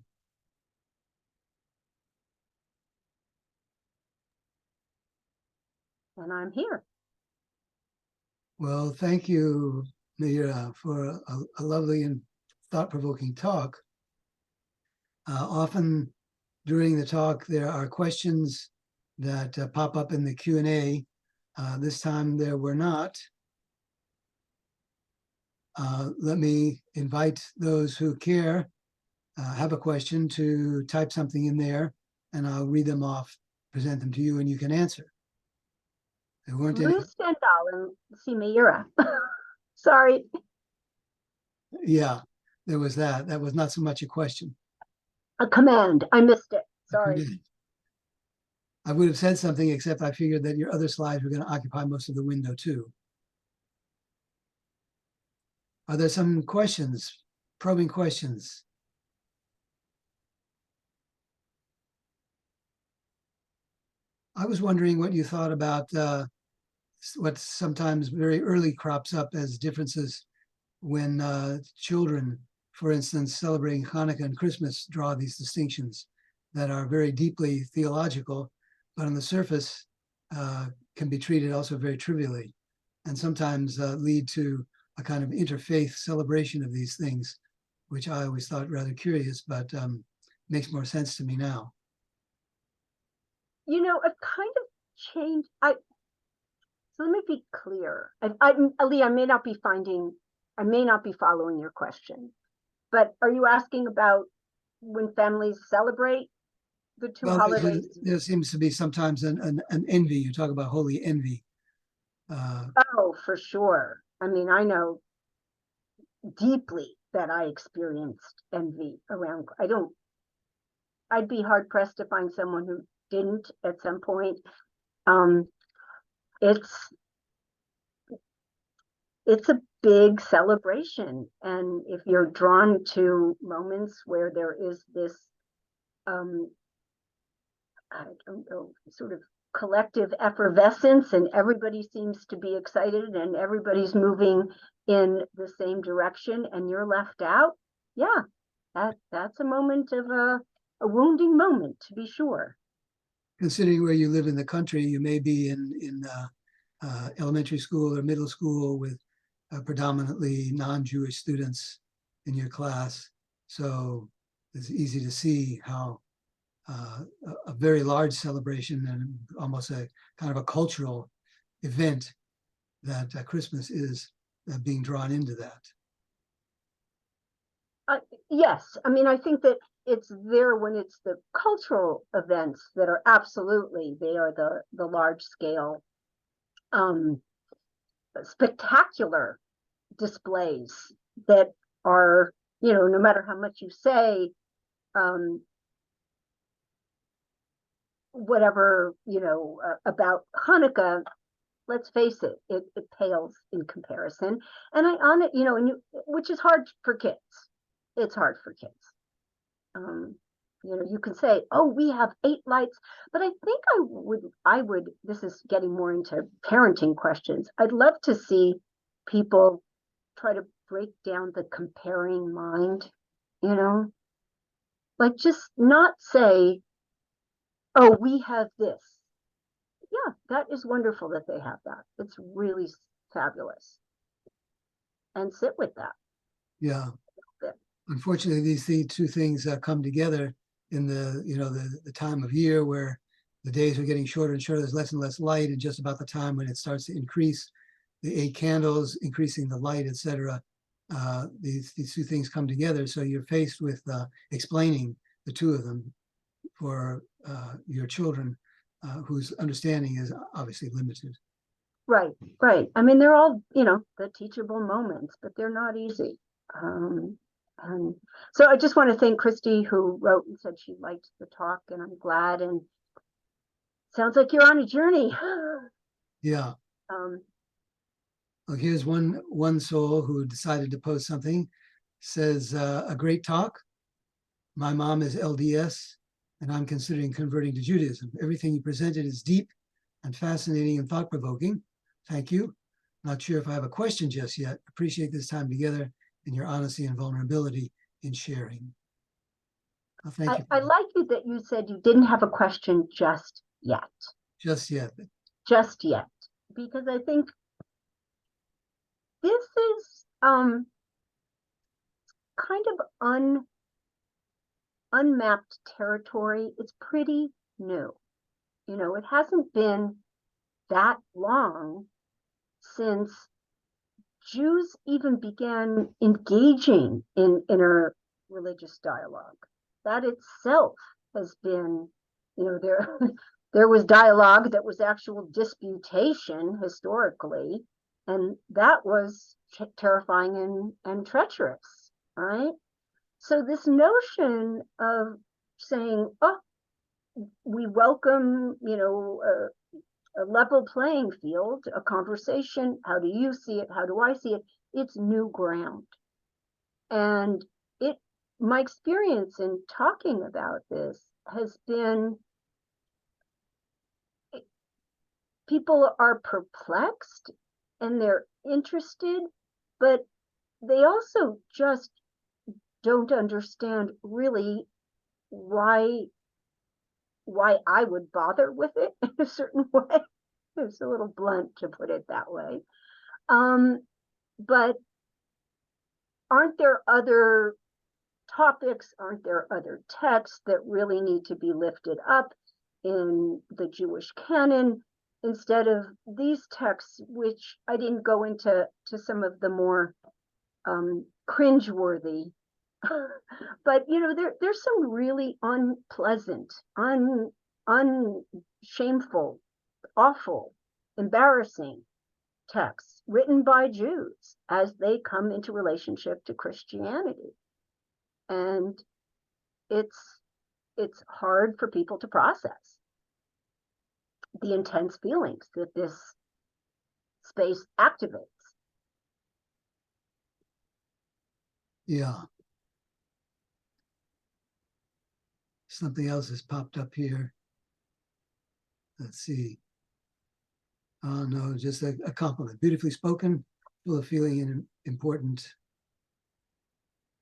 And I'm here. Well, thank you, Maeera, for a lovely and thought-provoking talk. Often during the talk, there are questions that pop up in the Q&A. This time there were not. Let me invite those who care, have a question, to type something in there, and I'll read them off, present them to you, and you can answer. There weren't any. Stendhal and see Maeera. Sorry. Yeah, there was that. That was not so much a question. A command. I missed it. Sorry. I would have said something, except I figured that your other slides were going to occupy most of the window too. Are there some questions, probing questions? I was wondering what you thought about what sometimes very early crops up as differences when children, for instance, celebrating Hanukkah and Christmas, draw these distinctions that are very deeply theological, but on the surface can be treated also very trivially, and sometimes lead to a kind of interfaith celebration of these things, which I always thought rather curious, but makes more sense to me now. I've kind of changed. So let me be clear. Ali, I may not be following your question, but are you asking about when families celebrate the two Well, holidays? there seems to be sometimes an envy. You talk about holy envy. Oh, for sure. I mean, I know deeply that I experienced envy around. I'd be hard pressed to find someone who didn't at some point. Um, it's it's a big celebration, and if you're drawn to moments where there is this, I don't know, sort of collective effervescence, and everybody seems to be excited, and everybody's moving in the same direction, and you're left out. Yeah, that's a moment of a wounding moment, to be sure. Considering where you live in the country, you may be in elementary school or middle school with predominantly non-Jewish students in your class. So it's easy to see how a very large celebration and almost a kind of a cultural event that Christmas is being drawn into that. Yes, I mean, I think that it's there when it's the cultural events that are absolutely, they are the large scale, spectacular displays that are, no matter how much you say, whatever, about Hanukkah, let's face it, it pales in comparison. And which is hard for kids. It's hard for kids. You can say, oh, we have 8 lights, but I think I would, this is getting more into parenting questions. I'd love to see people try to break down the comparing mind, like just not say, oh, we have this. Yeah, that is wonderful that they have that. It's really fabulous. And sit with that. Yeah. Unfortunately, these two things come together in the time of year where the days are getting shorter and shorter. There's less and less light, and just about the time when it starts to increase, the 8 candles, increasing the light, etc. These two things come together. So you're faced with explaining the two of them for your children, whose understanding is obviously limited. Right. I mean, they're all, the teachable moments, but they're not easy. And so I just want to thank Christy, who wrote and said she liked the talk, and I'm glad. And sounds like you're on a journey. Yeah. Well, here's one soul who decided to post something. Says, a great talk. My mom is LDS, and I'm considering converting to Judaism. Everything you presented is deep and fascinating and thought-provoking. Thank you. Not sure if I have a question just yet. Appreciate this time together and your honesty and vulnerability in sharing. Well, thank you. I like you that you said you didn't have a question just yet. Just yet. Just yet. Because I think this is kind of unmapped territory. It's pretty new. It hasn't been that long since Jews even began engaging in interreligious dialogue. That itself has been, there was dialogue that was actual disputation historically, and that was terrifying and treacherous, right? So this notion of saying, oh, we welcome, a level playing field, a conversation. How do you see it? How do I see it? It's new ground. And my experience in talking about this has been, people are perplexed and they're interested, but they also just don't understand really why I would bother with it in a certain way. It's a little blunt to put it that way. but aren't there other topics, aren't there other texts that really need to be lifted up in the Jewish canon instead of these texts, which I didn't go into some of the more cringeworthy, but there's some really unpleasant, unshameful, awful, embarrassing texts written by Jews as they come into relationship to Christianity. And it's hard for people to process the intense feelings that this space activates. Yeah. Something else has popped up here. Let's see. Oh, no, just a compliment. Beautifully spoken, full of feeling and important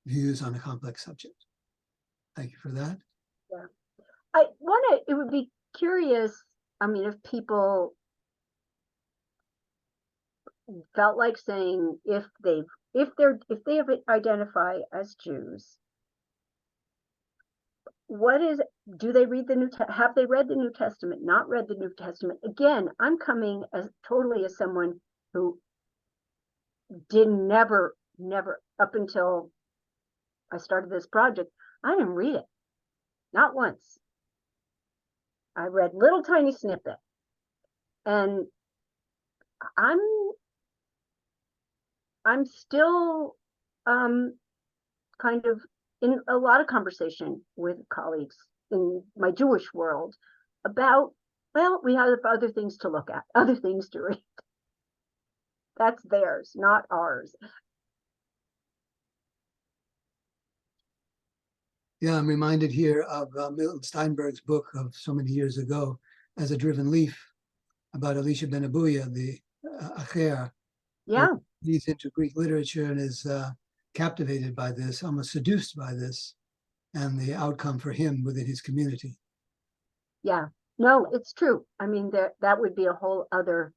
views on a complex subject. Thank you for that. Yeah. It would be curious, I mean, if people felt like saying if they identify as Jews, do they read have they read the New Testament, not read the New Testament? Again, I'm coming as totally as someone who never up until I started this project, I didn't read it, not once. I read little tiny snippet, and I'm still kind of in a lot of conversation with colleagues in my Jewish world about, well, we have other things to look at, other things to read. That's theirs, not ours. Yeah, I'm reminded here of Milton Steinberg's book of so many years ago, As a Driven Leaf, about Elisha ben Abuya, the Acher. Yeah. He's into Greek literature and is captivated by this, almost seduced by this, and the outcome for him within his community. Yeah, no, it's true. I mean, that would be a whole other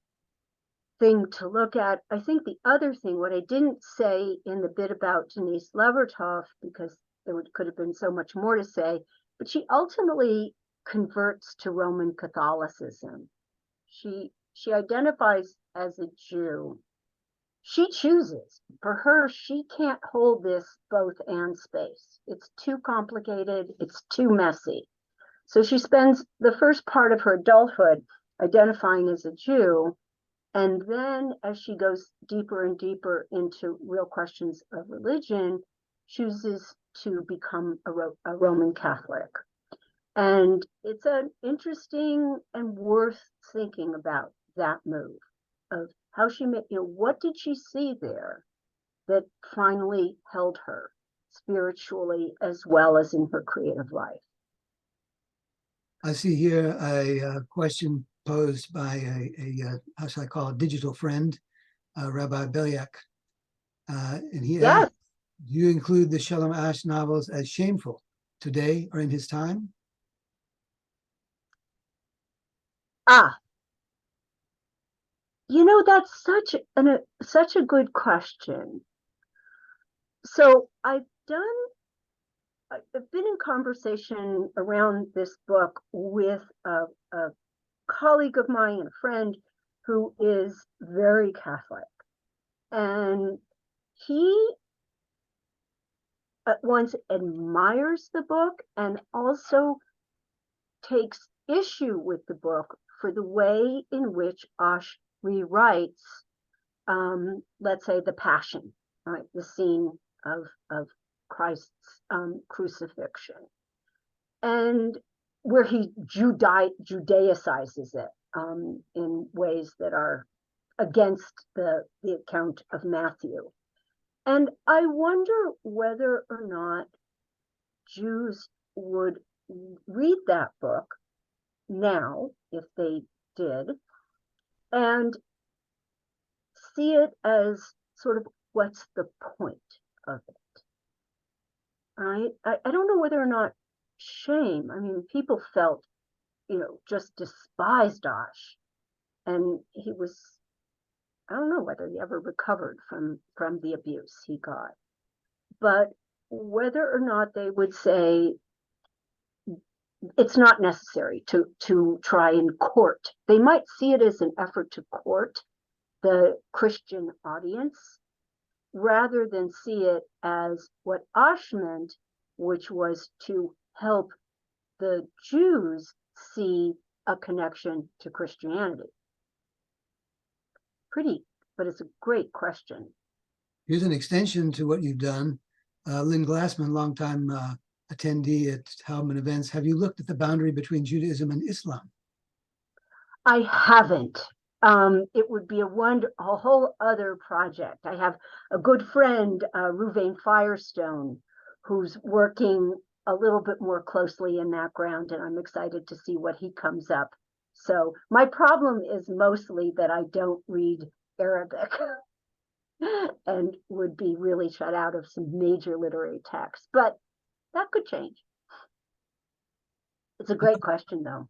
thing to look at. I think the other thing, what I didn't say in the bit about Denise Levertov, because there could have been so much more to say, but she ultimately converts to Roman Catholicism. She identifies as a Jew. She chooses. For her, she can't hold this both and space. It's too complicated. It's too messy. So she spends the first part of her adulthood identifying as a Jew. And then as she goes deeper and deeper into real questions of religion, chooses to become a Roman Catholic. And it's an interesting and worth thinking about that move of how she made, what did she see there that finally held her spiritually as well as in her creative life? I see here a question posed by a how shall I call it, digital friend, Rabbi Belyak. And he asked, do you include the Shalom Ash novels as shameful today or in his time? That's such a good question. So I've been in conversation around this book with a colleague of mine, a friend who is very Catholic. And he at once admires the book and also takes issue with the book for the way in which Ash rewrites, let's say, the Passion, right? The scene of Christ's crucifixion, and where he Judaicizes it in ways that are against the account of Matthew. And I wonder whether or not Jews would read that book now, if they did, and see it as sort of, what's the point of it? Right? I don't know whether or not shame. I mean, people felt, just despised Ash, and he was I don't know whether he ever recovered from the abuse he got, but whether or not they would say it's not necessary to try and court. They might see it as an effort to court the Christian audience rather than see it as what Ash meant, which was to help the Jews see a connection to Christianity. But it's a great question. Here's an extension to what you've done. Lynn Glassman, longtime attendee at Howman events. Have you looked at the boundary between Judaism and Islam? I haven't. It would be a whole other project. I have a good friend, Ruvain Firestone, who's working a little bit more closely in that ground, and I'm excited to see what he comes up. So my problem is mostly that I don't read Arabic and would be really shut out of some major literary texts, but that could change. It's a great question, though.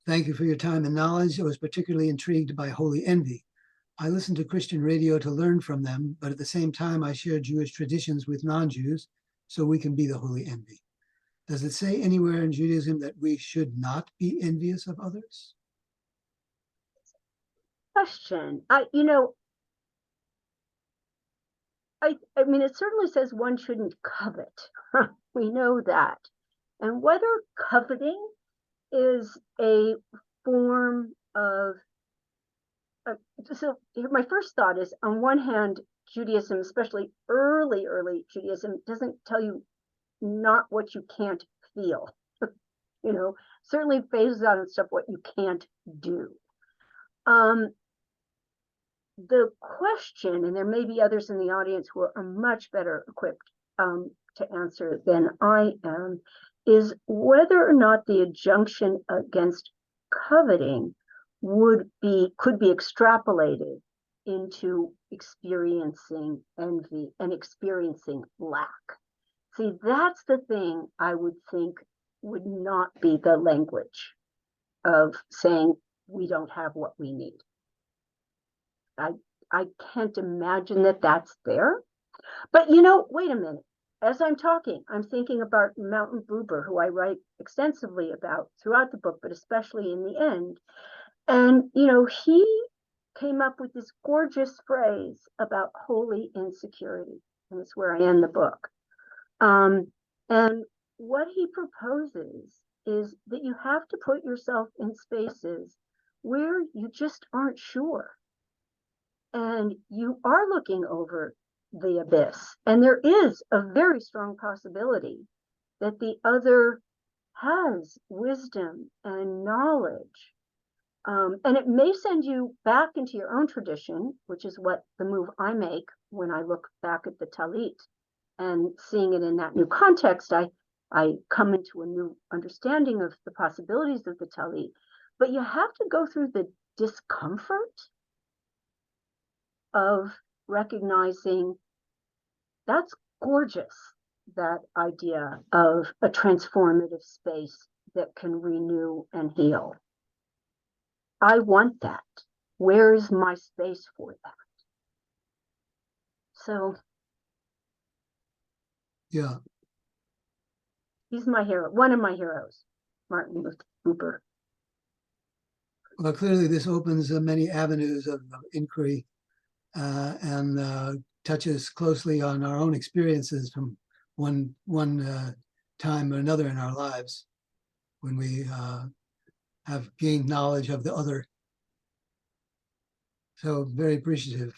Thank you for your time and knowledge. I was particularly intrigued by holy envy. I listen to Christian radio to learn from them, but at the same time, I share Jewish traditions with non-Jews so we can be the holy envy. Does it say anywhere in Judaism that we should not be envious of others? Question. I mean, it certainly says one shouldn't covet. We know that. And whether coveting is a form of, so my first thought is, on one hand, Judaism, especially early Judaism, doesn't tell you not what you can't feel. Certainly phases out and stuff what you can't do. The question, and there may be others in the audience who are much better equipped to answer than I am, is whether or not the injunction against coveting could be extrapolated into experiencing envy and experiencing lack. See, that's the thing I would think would not be the language of saying we don't have what we need. I can't imagine that that's there. But wait a minute. As I'm talking, I'm thinking about Mountain Buber, who I write extensively about throughout the book, but especially in the end. And, he came up with this gorgeous phrase about holy insecurity. And it's where I end the book. And what he proposes is that you have to put yourself in spaces where you just aren't sure. And you are looking over the abyss. And there is a very strong possibility that the other has wisdom and knowledge. And it may send you back into your own tradition, which is what the move I make when I look back at the Talit and seeing it in that new context. I come into a new understanding of the possibilities of the Talit. But you have to go through the discomfort of recognizing that's gorgeous, that idea of a transformative space that can renew and heal. I want that. Where is my space for that? So, yeah, he's my hero, one of my heroes, Martin Luther Buber. Well, clearly this opens many avenues of inquiry and touches closely on our own experiences from one time or another in our lives when we have gained knowledge of the other. So very appreciative.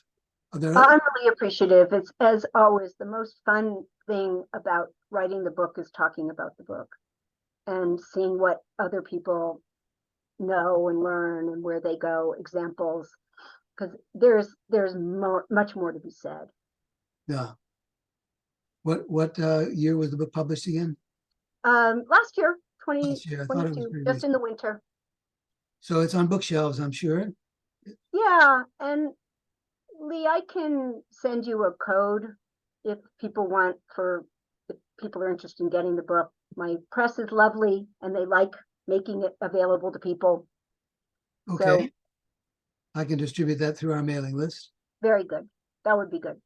I'm really appreciative. It's, as always, the most fun thing about writing the book is talking about the book and seeing what other people know and learn and where they go, examples, because there's much more to be said. Yeah. What year was the book published again? Last year, Last year. I thought it was 2022, pretty just recent. in the winter. So it's on bookshelves, I'm sure. Yeah, and Lee, I can send you a code if people are interested in getting the book. My press is lovely and they like making it available to people. Okay. I can distribute that through our mailing list. Very good. That would be good.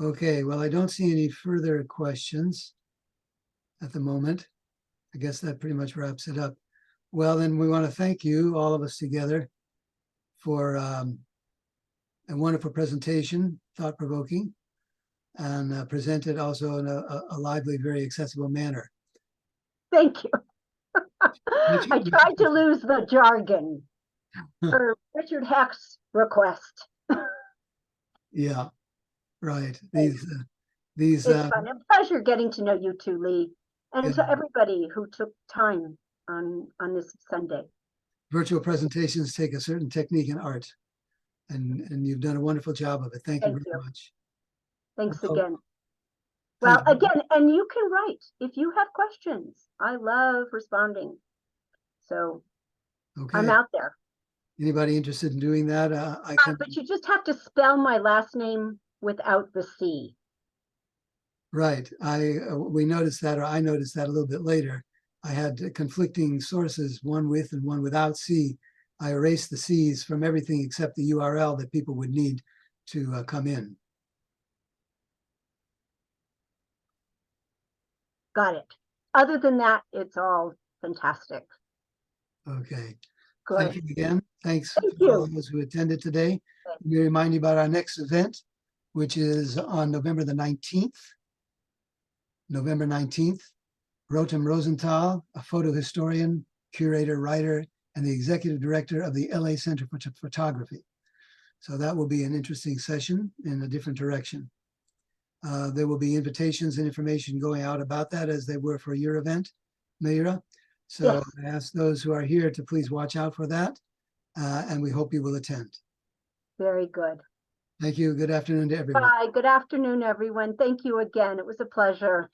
Okay, well, I don't see any further questions at the moment. I guess that pretty much wraps it up. Well, then we want to thank you, all of us together, for a wonderful presentation, thought-provoking, and presented also in a lively, very accessible manner. Thank you. I tried to lose the jargon for Richard Hecht's request. Yeah, right. It's These fun. A pleasure getting to know you too, Lee, and to yeah, everybody who took time on this Sunday. virtual presentations take a certain technique and art, and you've done a wonderful job of it. Thank you Thank very you. much. Thanks Well, again. thank Well, you. again, and you can write if you have questions. I love responding. So Okay. I'm out there. Anybody interested in doing that? I can. But you just have to spell my last name without the C. Right. We noticed that, or I noticed that a little bit later. I had conflicting sources, one with and one without C. I erased the C's from everything except the URL that people would need to come in. Got it. Other than that, it's all fantastic. Okay. Good. Thank you again. Thanks Thank to all you. those who attended today. Thank Let me remind you about our next event, which is on November the 19th. November 19th, Rotem Rosenthal, a photo historian, curator, writer, and the executive director of the LA Center for Photography. So that will be an interesting session in a different direction. There will be invitations and information going out about that as they were for your event, Maeera. So Yes. I ask those who are here to please watch out for that, and we hope you will attend. Very good. Thank you. Good afternoon to everyone. Bye. Good afternoon, everyone. Thank you again. It was a pleasure.